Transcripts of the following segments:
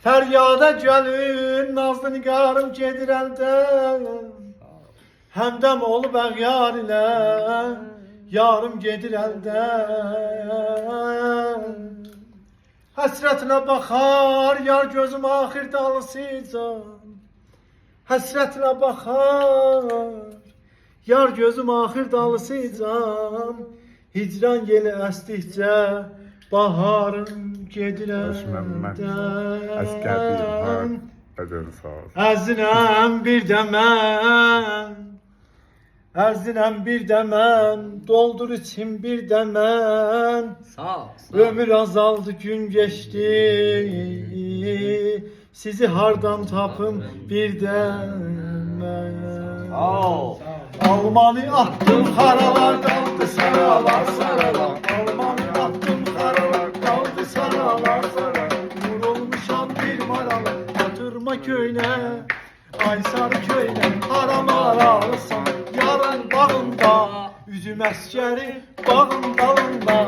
Feryada gəlin, nazlı nigarım gedir əldən. Həmdəm olub əğyar ilə, yarım gedir əldən. Həsrətinə baxar, yar gözüm axir dalısıcan. Həsrətinə baxar, yar gözüm axir dalısıcan. Hicran yeli əsdikcə, baharım gedir əldən. Əzinəm bir də mən, əzinəm bir də mən, doldur içim bir də mən. Sağ ol. Ömür azaldı, gün geçti, sizi hardan tapım bir də mən. Almanı attım xaralar, qaldı saralar, saralar. Almanı attım xaralar, qaldı saralar, saralar. Vurulmuşam bir maralı, yatırma köyünə, ay sarı köyünə. Haram aralısan, yarın bağında, üzüm əskəri, bağın dalında.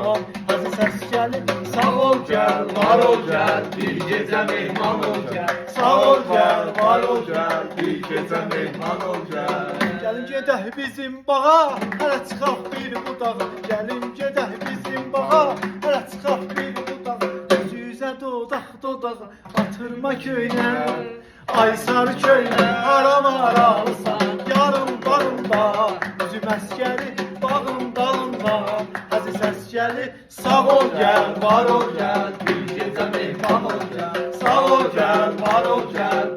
Həzi səs gəlir, sağ ol gəl, var ol gəl, bir gecə mehman ol gəl. Sağ ol gəl, var ol gəl, bir gecə mehman ol gəl. Gəlin gedək bizim bağa, hələ çıxaq bir budağa. Gəlin gedək bizim bağa, hələ çıxaq bir budağa. Üz-üzə dodaq dodağa, atırma köyünə, ay sarı köyünə. Haram aralısan, yarın bağında, üzüm əskəri, bağın dalında. Həzi səs gəlir, sağ ol gəl, var ol gəl, bir gecə mehman ol gəl. Sağ ol gəl, var ol gəl,